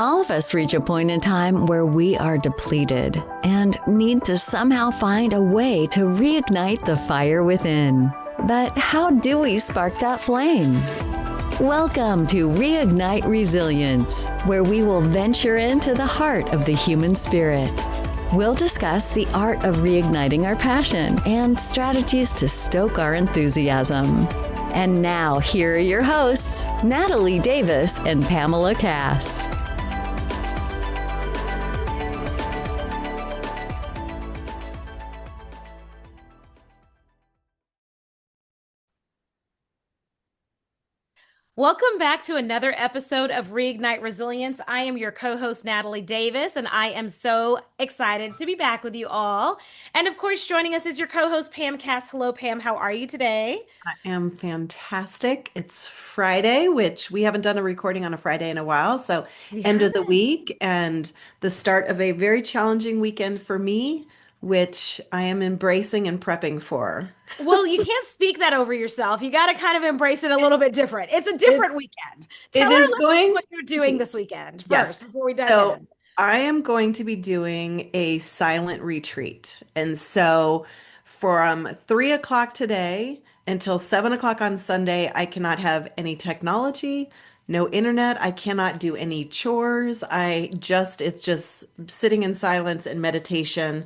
All of us reach a point in time where we are depleted and need to somehow find a way to reignite the fire within. But how do we spark that flame? Welcome to Reignite Resilience, where we will venture into the heart of the human spirit. We'll discuss the art of reigniting our passion and strategies to stoke our enthusiasm. And now, here are your hosts, Natalie Davis and Pamela Cass. Welcome back to another episode of Reignite Resilience. I am your co-host, Natalie Davis, and I am so excited to be back with you all. And of course, joining us is your co-host, Pam Cass. Hello, Pam. How are you today? I am fantastic. It's Friday, which we haven't done a recording on a Friday in a while. So end of the week and the start of a very challenging weekend for me, which I am embracing and prepping for. Well, you can't speak that over yourself. You got to kind of embrace it a little bit different. It's a different weekend. Tell our listeners what you're doing this weekend first before we dive in. I am going to be doing a silent retreat. And so from 3 o'clock today until 7 o'clock on Sunday, I cannot have any technology, no internet. I cannot do any chores. It's just sitting in silence and meditation.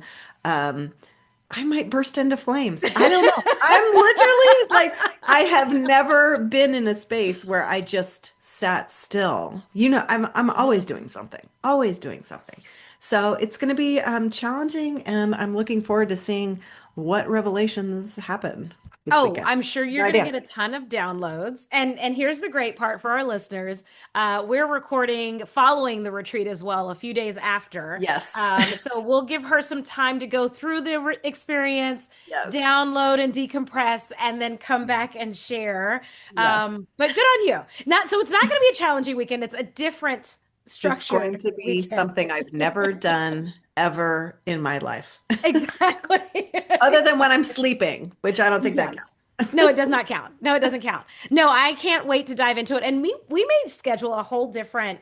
I might burst into flames. I don't know. I'm literally I have never been in a space where I just sat still. I'm always doing something, always doing something. So it's going to be challenging, and I'm looking forward to seeing what revelations happen this weekend. I'm sure you're going to get a ton of downloads. And here's the great part for our listeners. We're recording following the retreat as well, a few days after. Yes. So we'll give her some time to go through the experience, download and decompress, and then come back and share. But good on you. So it's not going to be a challenging weekend. It's a different structure. It's going to be something I've never done ever in my life. Exactly. Other than when I'm sleeping, which I don't think that counts. No, it does not count. No, it doesn't count. No, I can't wait to dive into it. And we may schedule a whole different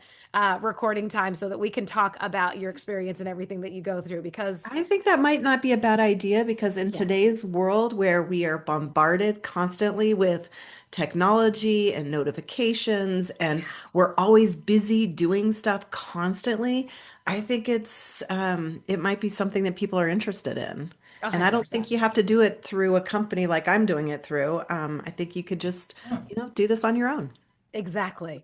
recording time so that we can talk about your experience and everything that you go through, because I think that might not be a bad idea, because in today's world where we are bombarded constantly with technology and notifications, and we're always busy doing stuff constantly, I think it might be something that people are interested in. 100%. And I don't think you have to do it through a company like I'm doing it through. I think you could just, do this on your own. Exactly.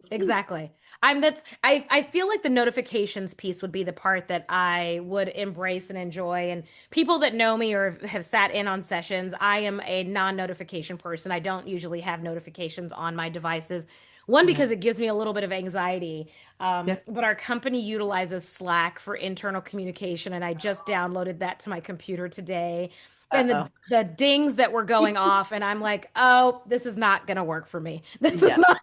I feel like the notifications piece would be the part that I would embrace and enjoy. And people that know me or have sat in on sessions, I am a non-notification person. I don't usually have notifications on my devices. One, because it gives me a little bit of anxiety. But our company utilizes Slack for internal communication, and I just downloaded that to my computer today. And the dings that were going off, and I'm like, oh, this is not going to work for me. This is not.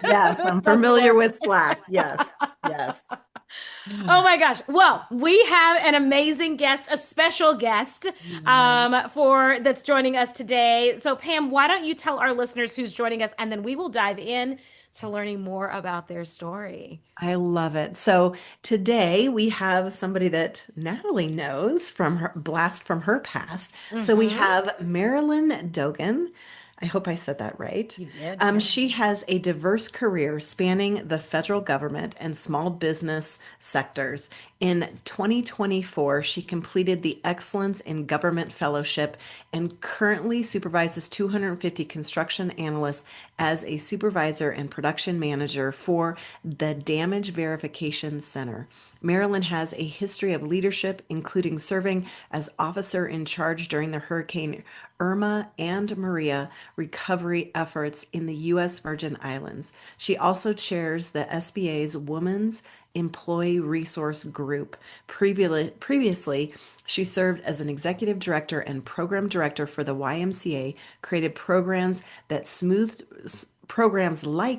Yes, I'm familiar with Slack. Yes. Oh my gosh. Well, we have an amazing guest, a special guest that's joining us today. So Pam, why don't you tell our listeners who's joining us, and then we will dive in to learning more about their story. I love it. So today we have somebody that Natalie knows from her blast from her past. So we have Marilyn Dogan. I hope I said that right. You did. She has a diverse career spanning the federal government and small business sectors. In 2024, she completed the Excellence in Government Fellowship and currently supervises 250 construction analysts as a supervisor and production manager for the Damage Verification Center. Marilyn has a history of leadership, including serving as officer in charge during the Hurricane Irma and Maria recovery efforts in the U.S. Virgin Islands. She also chairs the SBA's Women's Employee Resource Group. Previously, she served as an executive director and program director for the YMCA, created programs like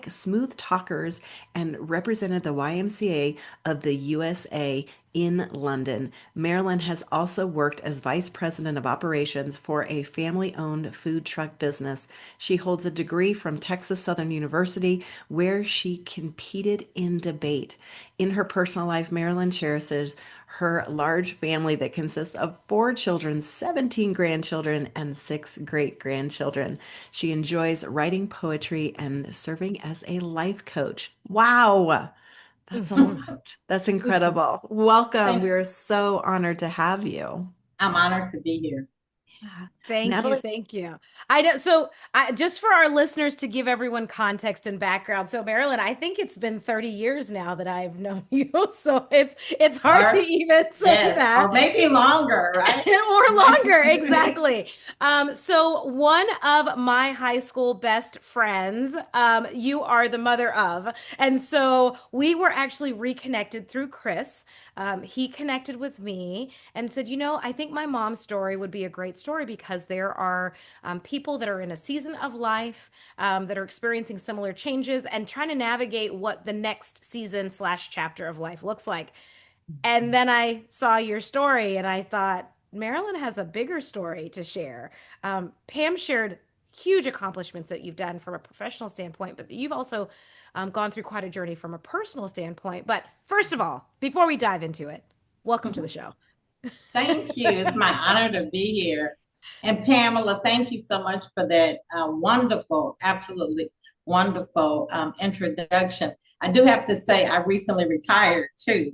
Smooth Talkers, and represented the YMCA of the USA in London. Marilyn has also worked as vice president of operations for a family-owned food truck business. She holds a degree from Texas Southern University, where she competed in debate. In her personal life, Marilyn cherishes her large family that consists of 4 children, 17 grandchildren, and 6 great-grandchildren. She enjoys writing poetry and serving as a life coach. Wow, that's a lot. That's incredible. Welcome. Thank- We're so honored to have you. I'm honored to be here. Yeah. Thank you. Natalie, Thank you. I know. So, just for our listeners to give everyone context and background. So, Marilyn, I think it's been 30 years now that I've known you. So it's hard to Or, even say yes, that. or maybe longer, right? Or longer, exactly. So one of my high school best friends, you are the mother of, and so we were actually reconnected through Chris. He connected with me and said, I think my mom's story would be a great story because there are people that are in a season of life that are experiencing similar changes and trying to navigate what the next season / chapter of life looks like. And then I saw your story and I thought, Marilyn has a bigger story to share. Pam shared huge accomplishments that you've done from a professional standpoint, but you've also gone through quite a journey from a personal standpoint. But first of all, before we dive into it, welcome to the show. Thank you. It's my honor to be here. And Pamela, thank you so much for that wonderful, absolutely wonderful introduction. I do have to say, I recently retired too,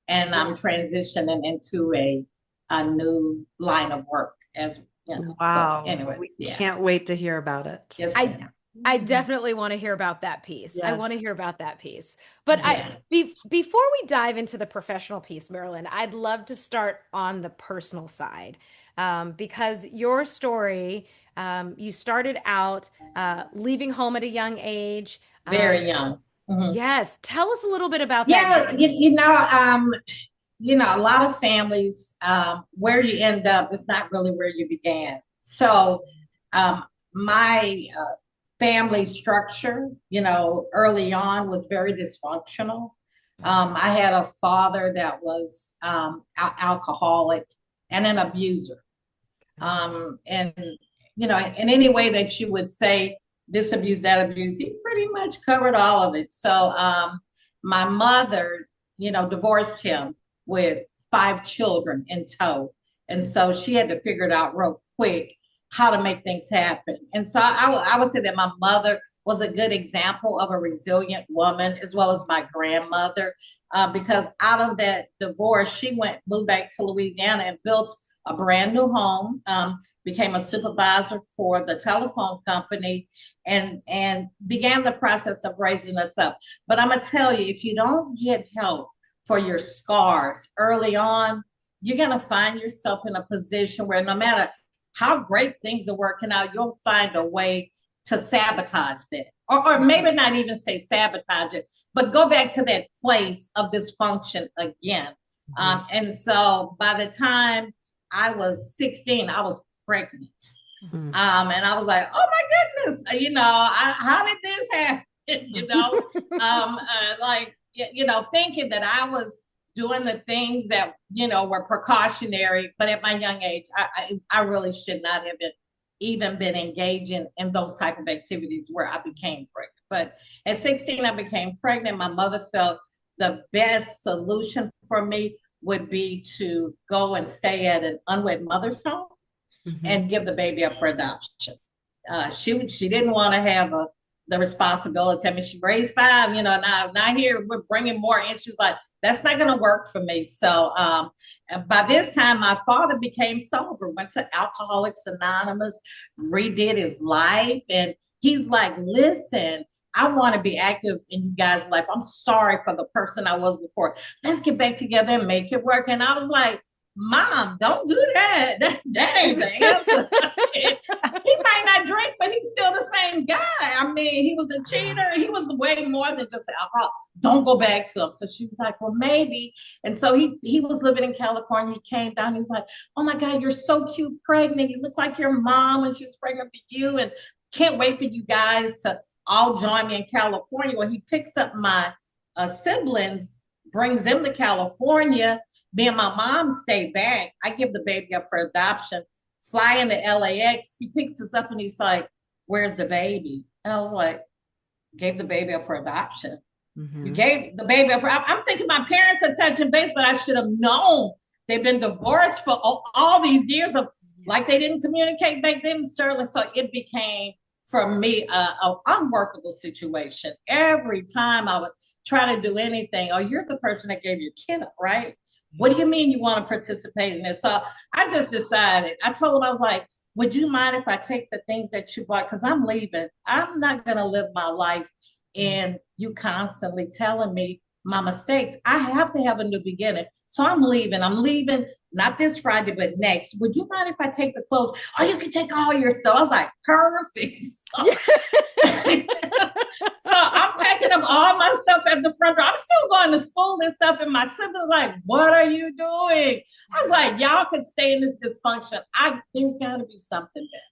and I'm transitioning into a new line of work as you know. wow. So anyways, We can't wait to hear about it. Yes, I I definitely want to hear about that piece. I want to Yes. hear about that piece. But Yeah. Before we dive into the professional piece, Marilyn, I'd love to start on the personal side, because your story, you started out leaving home at a young age. Very young. Mhm. Yes, tell us a little bit about that Yeah, journey. a lot of families, where you end up is not really where you began. So, my family structure, early on was very dysfunctional. I had a father that was alcoholic and an abuser. And, in any way that you would say this abuse, that abuse, he pretty much covered all of it. So, my mother, divorced him with 5 children in tow. And so she had to figure it out real quick how to make things happen. And so I would say that my mother was a good example of a resilient woman, as well as my grandmother, because out of that divorce, she moved back to Louisiana and built a brand new home, became a supervisor for the telephone company, and began the process of raising us up. But I'm gonna tell you, if you don't get help for your scars early on, you're gonna find yourself in a position where no matter how great things are working out, you'll find a way to sabotage that. Or maybe not even say sabotage it, but go back to that place of dysfunction again. And so by the time I was 16, I was pregnant. And I was like, oh my goodness, how did this happen? Thinking that I was doing the things that, were precautionary, but at my young age, I really should not have even been engaging in those type of activities where I became pregnant. But at 16, I became pregnant. My mother felt the best solution for me would be to go and stay at an unwed mother's home and give the baby up for adoption. She didn't want to have the responsibility. I mean, she raised 5, now here we're bringing more in. She was like, that's not going to work for me. So by this time, my father became sober, went to Alcoholics Anonymous, redid his life. And he's like, listen, I want to be active in you guys' life. I'm sorry for the person I was before. Let's get back together and make it work. And I was like, Mom, don't do that. That ain't the answer. He might not drink, but he's still the same guy. I mean, he was a cheater. He was way more than just alcohol. Don't go back to him. So she was like, well, maybe. And so he was living in California. He came down. He was like, oh my God, you're so cute, pregnant. You look like your mom when she was pregnant with you. And can't wait for you guys to all join me in California. Well, he picks up my siblings, brings them to California. Me and my mom stay back. I give the baby up for adoption, fly into LAX. He picks us up and he's like, where's the baby? And I was like, gave the baby up for adoption. You gave the baby up for, I'm thinking my parents are touching base, but I should have known they've been divorced for all these years of like they didn't communicate back then, certainly. So it became for me a unworkable situation. Every time I would try to do anything, oh, you're the person that gave your kid up, right? What do you mean you want to participate in this? So I just decided, I told him, I was like, would you mind if I take the things that you bought? Because I'm leaving. I'm not going to live my life and you constantly telling me my mistakes. I have to have a new beginning. So I'm leaving. I'm leaving not this Friday, but next. Would you mind if I take the clothes? Oh, you can take all your stuff. I was like, perfect. So I'm packing up all my stuff at the front door. I'm still going to school and stuff. And my sister's like, what are you doing? I was like, y'all could stay in this dysfunction. There's got to be something better.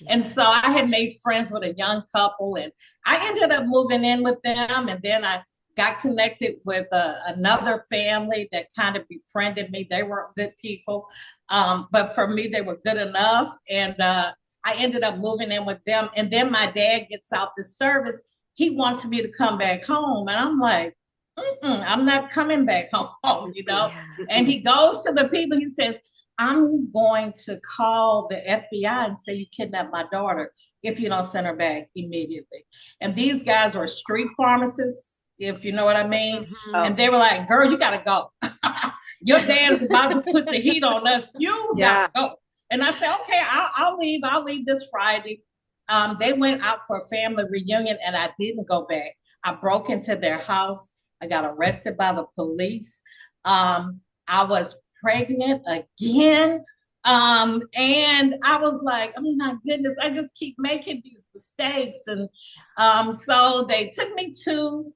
And so I had made friends with a young couple and I ended up moving in with them. And then I got connected with another family that kind of befriended me. They weren't good people. But for me, they were good enough. And I ended up moving in with them. And then my dad gets out the service. He wants me to come back home. And I'm like, I'm not coming back home, you know? And he goes to the people, he says, I'm going to call the FBI and say you kidnapped my daughter if you don't send her back immediately. And these guys are street pharmacists, if you know what I mean. And they were like, girl, you got to go. Your dad's about to put the heat on us. You got to go. And I said, okay, I'll leave. I'll leave this Friday. They went out for a family reunion and I didn't go back. I broke into their house. I got arrested by the police. I was pregnant again. And I was like, oh my goodness, I just keep making these mistakes. And so they took me to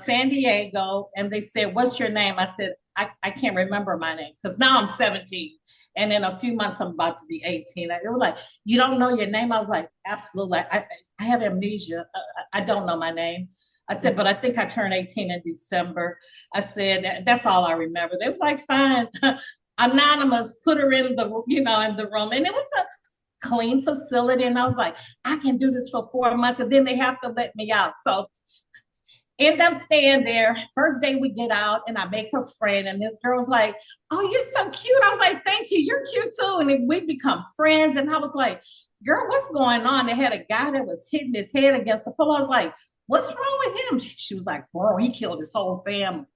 San Diego and they said, what's your name? I said, I can't remember my name because now I'm 17. And in a few months, I'm about to be 18. They were like, you don't know your name? I was like, absolutely. I have amnesia. I don't know my name. I said, but I think I turned 18 in December. I said, that's all I remember. They was like, fine. Anonymous, put her in the, in the room. And it was a clean facility. And I was like, I can do this for 4 months. And then they have to let me out. So end up staying there. First day we get out and I make her friend. And this girl's like, oh, you're so cute. I was like, thank you. You're cute too. And we become friends. And I was like, girl, what's going on? They had a guy that was hitting his head against the pole. I was like, what's wrong with him? She was like, bro, he killed his whole family.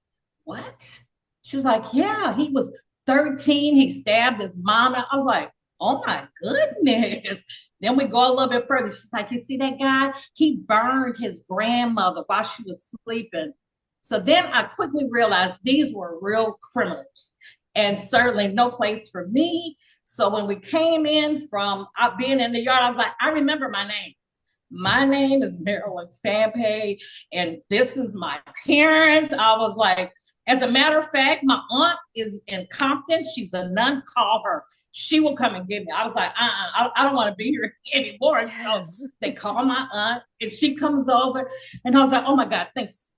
What? She was like, yeah, he was 13. He stabbed his mama. I was like, oh my goodness. Then we go a little bit further. She's like, you see that guy? He burned his grandmother while she was sleeping. So then I quickly realized these were real criminals and certainly no place for me. So when we came in from being in the yard, I was like, I remember my name. My name is Marilyn Dogan, and this is my parents. I was like, as a matter of fact, my aunt is in Compton. She's a nun. Call her. She will come and get me. I was like, I don't want to be here anymore. Yes. So they call my aunt and she comes over and I was like, oh my God,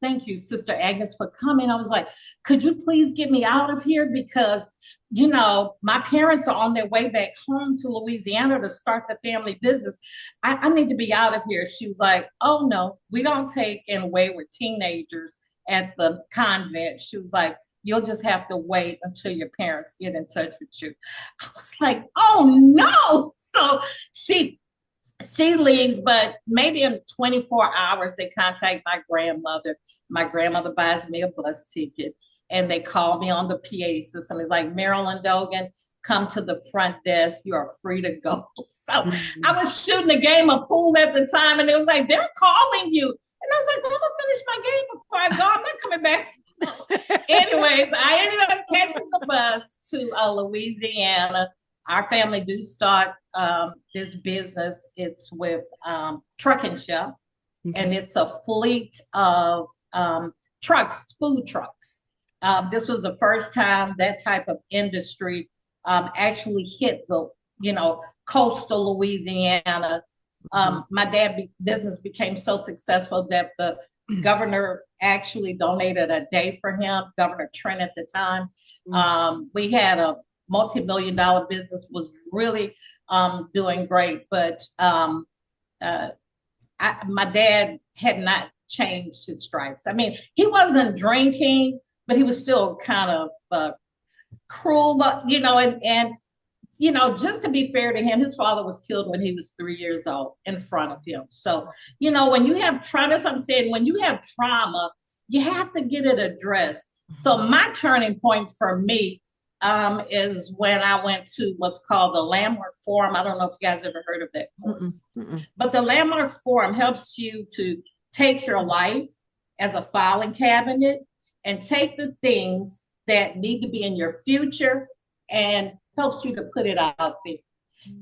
thank you, Sister Agnes, for coming. I was like, could you please get me out of here? Because, my parents are on their way back home to Louisiana to start the family business. I need to be out of here. She was like, oh no, we don't take in wayward teenagers at the convent. She was like, you'll just have to wait until your parents get in touch with you. I was like, oh no. So she leaves, but maybe in 24 hours, they contact my grandmother. My grandmother buys me a bus ticket and they call me on the PA system. It's like, Marilyn Dogan, come to the front desk. You are free to go. So I was shooting a game of pool at the time and it was like, they're calling you. And I was like, well, I'm gonna finish my game before I go. I'm not coming back. So anyways, I ended up catching the bus to Louisiana. Our family do start this business. It's with Trucking Chef, and it's a fleet of trucks, food trucks. This was the first time that type of industry actually hit the, coastal Louisiana. My dad's business became so successful that the Governor actually donated a day for him, Governor Trent at the time. We had a multi-million-dollar business, was really doing great, but my dad had not changed his stripes. I mean, he wasn't drinking, but he was still kind of cruel, and just to be fair to him, his father was killed when he was 3 years old in front of him. So, when you have trauma, that's what I'm saying, when you have trauma, you have to get it addressed. So my turning point for me is when I went to what's called the Landmark Forum. I don't know if you guys ever heard of that course, but the Landmark Forum helps you to take your life as a filing cabinet and take the things that need to be in your future and helps you to put it out there.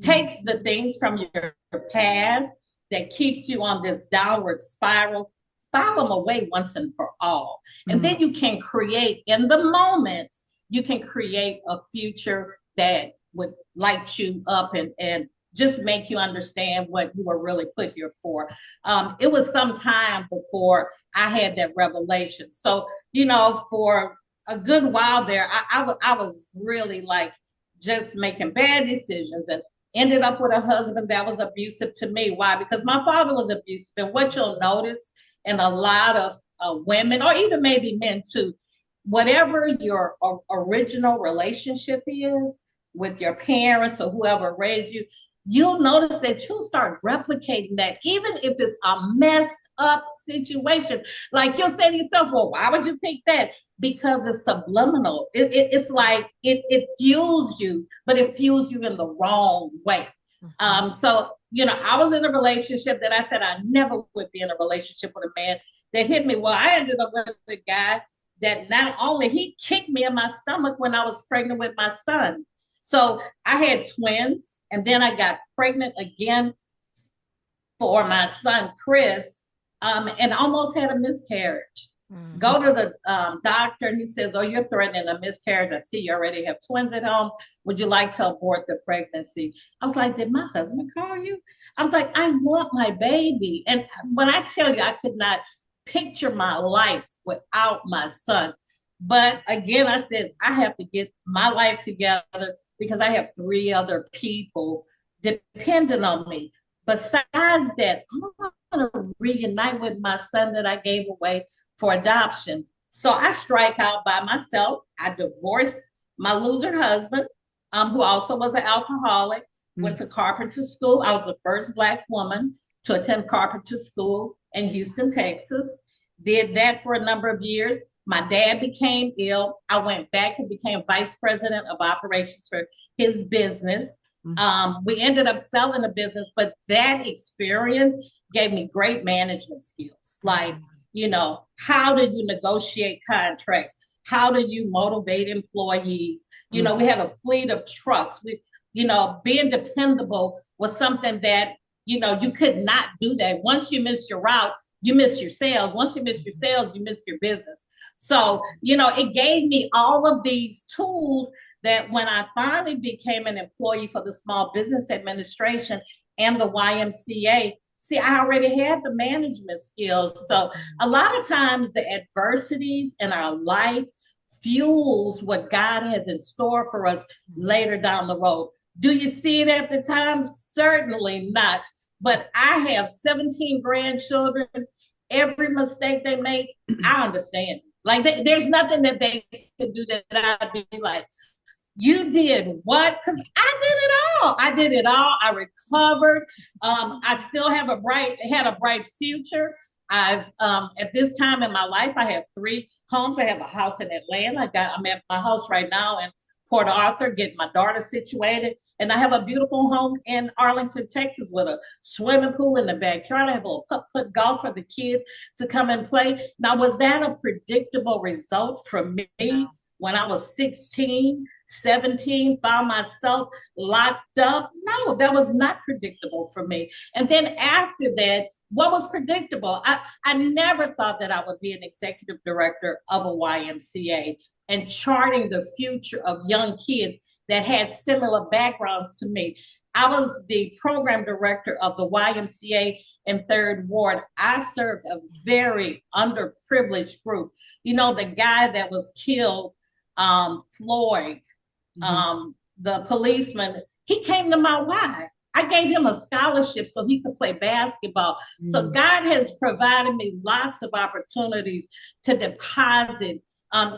Takes the things from your past that keeps you on this downward spiral, file them away once and for all. And then you can create, in the moment, you can create a future that would light you up and just make you understand what you were really put here for. It was some time before I had that revelation. So, for a good while there, I was really like just making bad decisions and ended up with a husband that was abusive to me. Why? Because my father was abusive. And what you'll notice in a lot of women, or even maybe men too, whatever your original relationship is with your parents or whoever raised you, you'll notice that you'll start replicating that, even if it's a messed up situation. Like you'll say to yourself, well, why would you think that? Because it's subliminal. It's like it fuels you, but it fuels you in the wrong way. So, I was in a relationship that I said I never would be in a relationship with a man that hit me. Well, I ended up with a guy that not only he kicked me in my stomach when I was pregnant with my son. So I had twins, and then I got pregnant again for my son, Chris, and almost had a miscarriage. Go to the doctor, and he says, oh, you're threatening a miscarriage. I see you already have twins at home. Would you like to abort the pregnancy? I was like, did my husband call you? I was like, I want my baby. And when I tell you, I could not picture my life without my son. But again, I said, I have to get my life together because I have 3 other people dependent on me. Besides that, I want to reunite with my son that I gave away for adoption. So I strike out by myself. I divorced my loser husband, who also was an alcoholic, went to carpenter school. I was the first Black woman to attend carpenter school in Houston, Texas. Did that for a number of years. My dad became ill. I went back and became vice president of operations for his business. We ended up selling the business, but that experience gave me great management skills. Like, how do you negotiate contracts? How do you motivate employees? We had a fleet of trucks. Being dependable was something that, you could not do that. Once you miss your route, you miss your sales. Once you miss your sales, you miss your business. So, it gave me all of these tools that when I finally became an employee for the Small Business Administration and the YMCA, see, I already had the management skills. So a lot of times the adversities in our life fuels what God has in store for us later down the road. Do you see it at the time? Certainly not. But I have 17 grandchildren. Every mistake they make, I understand. Like there's nothing that they could do that I'd be like, you did what? Because I did it all. I did it all. I recovered. I still had a bright future. I've at this time in my life, I have 3 homes. I have a house in Atlanta. I'm at my house right now in Port Arthur, getting my daughter situated. And I have a beautiful home in Arlington, Texas, with a swimming pool in the backyard. I have a little putt-putt golf for the kids to come and play. Now, was that a predictable result for me when I was 16, 17, found myself locked up? No, that was not predictable for me. And then after that, what was predictable? I never thought that I would be an executive director of a YMCA and charting the future of young kids that had similar backgrounds to me. I was the program director of the YMCA in Third Ward. I served a very underprivileged group. You know, the guy that was killed, Floyd, the policeman, he came to my Y. I gave him a scholarship so he could play basketball. So God has provided me lots of opportunities to deposit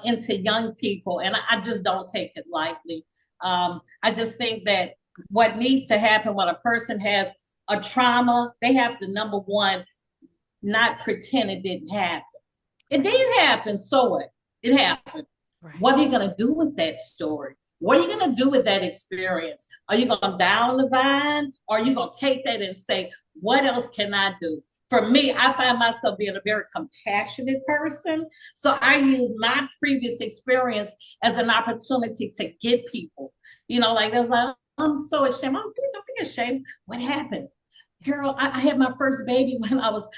into young people, and I just don't take it lightly. I just think that what needs to happen when a person has a trauma, they have to, number one, not pretend it didn't happen. It did happen, so what? It happened. Right. What are you going to do with that story? What are you going to do with that experience? Are you going to down the vine? Or are you going to take that and say, what else can I do? For me, I find myself being a very compassionate person. So I use my previous experience as an opportunity to get people, you know, like there's like, I'm so ashamed. Don't be ashamed. What happened? Girl, I had my first baby when I was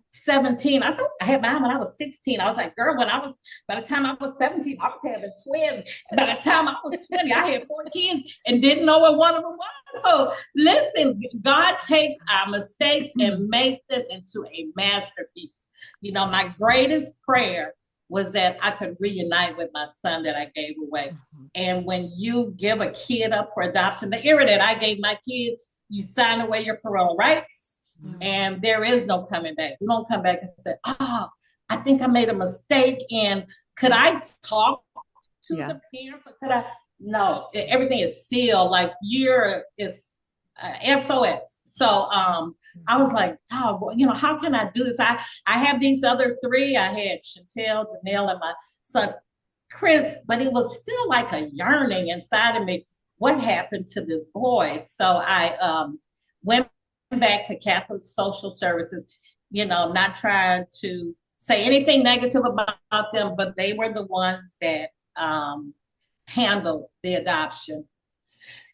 17. I said, I had mine when I was 16. I was like, girl, by the time I was 17, I was having twins. By the time I was 20, I had 4 kids and didn't know what one of them was. So listen, God takes our mistakes and makes them into a masterpiece. You know, my greatest prayer was that I could reunite with my son that I gave away. And when you give a kid up for adoption, the era that I gave my kid, you sign away your parental rights, and there is no coming back. You don't come back and say, oh, I think I made a mistake, and could I talk to the parents, or could I? No, everything is sealed, like it's SOS. So I was like, dog, you know, how can I do this? I have these other 3. I had Chantel, Danielle, and my son, Chris, but it was still like a yearning inside of me. What happened to this boy? So I went back to Catholic Social Services, you know, not trying to say anything negative about them, but they were the ones that handled the adoption.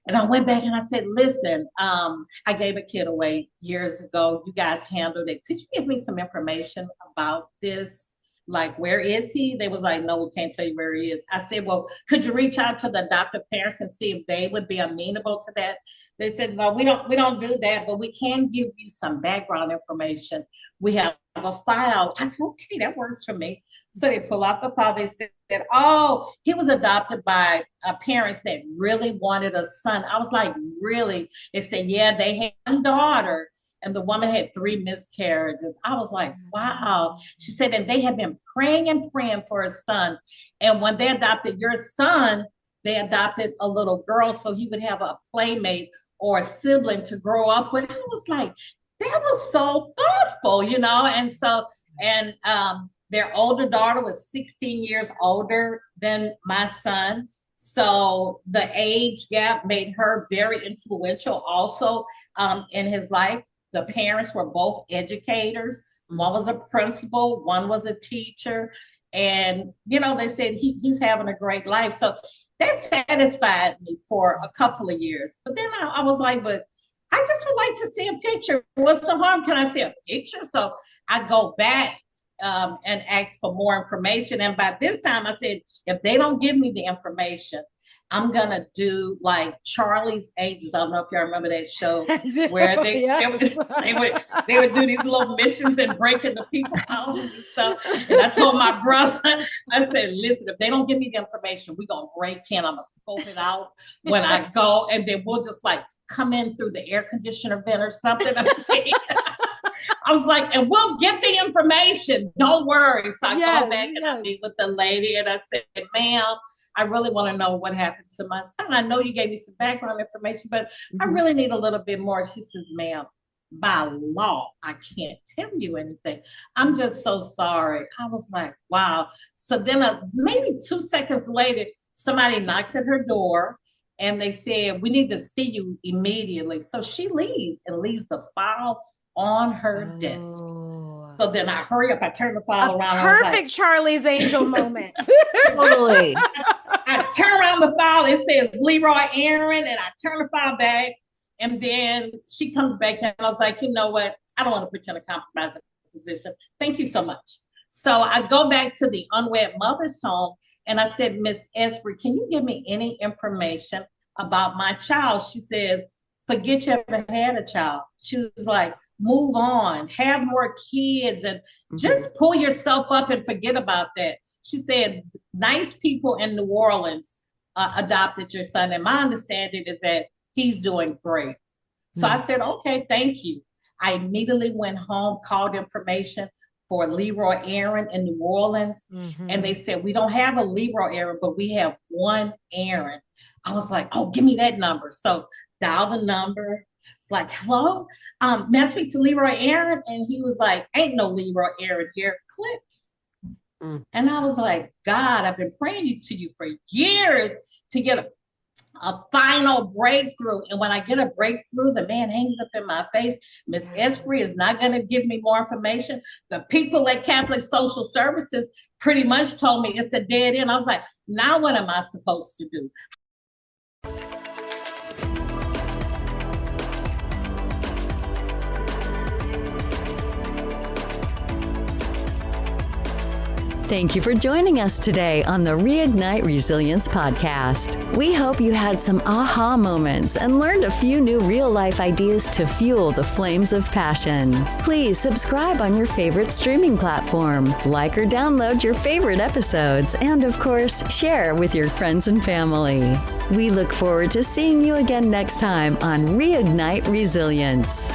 And I went back and I said, listen, I gave a kid away years ago. You guys handled it. Could you give me some information about this? Like, where is he? They was like, no, we can't tell you where he is. I said, well, could you reach out to the adoptive parents and see if they would be amenable to that? They said, no, we don't do that, but we can give you some background information. We have a file. I said, okay, that works for me. So they pull out the file. They said, oh, he was adopted by parents that really wanted a son. I was like, really? They said, yeah, they had one daughter, and the woman had 3 miscarriages. I was like, wow. She said, and they had been praying and praying for a son. And when they adopted your son, they adopted a little girl so he would have a playmate or a sibling to grow up with. I was like, that was so thoughtful, you know? And so, and their older daughter was 16 years older than my son. So the age gap made her very influential also in his life. The parents were both educators. One was a principal, one was a teacher. And, you know, they said he's having a great life. So that satisfied me for a couple of years. But then I was like, but I just would like to see a picture. What's the harm? Can I see a picture? So I go back and ask for more information. And by this time I said, if they don't give me the information, I'm gonna do like Charlie's Angels. I don't know if y'all remember that show where they would do these little missions and break into people's houses and stuff. And I told my brother, I said, listen, if they don't give me the information, we're gonna break in. I'm gonna scope it out when I go, and then we'll just like come in through the air conditioner vent or something. I was like, and we'll get the information. Don't worry. So I go back and I meet with the lady, and I said, ma'am, I really want to know what happened to my son. I know you gave me some background information, but I really need a little bit more. She says, ma'am, by law, I can't tell you anything. I'm just so sorry. I was like, wow. So then maybe 2 seconds later, somebody knocks at her door and they said, we need to see you immediately. So she leaves and leaves the file on her desk. So then I hurry up, I turn the file around. Perfect Charlie's Angel moment. Totally. I turn around the file, it says Leroy Aaron, and I turn the file back, and then she comes back, and I was like, you know what? I don't want to pretend to compromise a position. Thank you so much. So I go back to the unwed mother's home, and I said, Miss Esprey, can you give me any information about my child? She says, forget you ever had a child. She was like, move on, have more kids, and just pull yourself up and forget about that. She said, nice people in New Orleans adopted your son. And my understanding is that he's doing great. So I said, okay, thank you. I immediately went home, called information for Leroy Aaron in New Orleans. And they said, we don't have a Leroy Aaron, but we have one Aaron. I was like, oh, give me that number. So dial the number. It's like, hello, may I speak to Leroy Aaron? And he was like, ain't no Leroy Aaron here. Click. And I was like, God, I've been praying to you for years to get a final breakthrough. And when I get a breakthrough, the man hangs up in my face. Miss Esprit is not going to give me more information. The people at Catholic Social Services pretty much told me it's a dead end. I was like, now what am I supposed to do? Thank you for joining us today on the Reignite Resilience podcast. We hope you had some aha moments and learned a few new real-life ideas to fuel the flames of passion. Please subscribe on your favorite streaming platform, like or download your favorite episodes, and of course, share with your friends and family. We look forward to seeing you again next time on Reignite Resilience.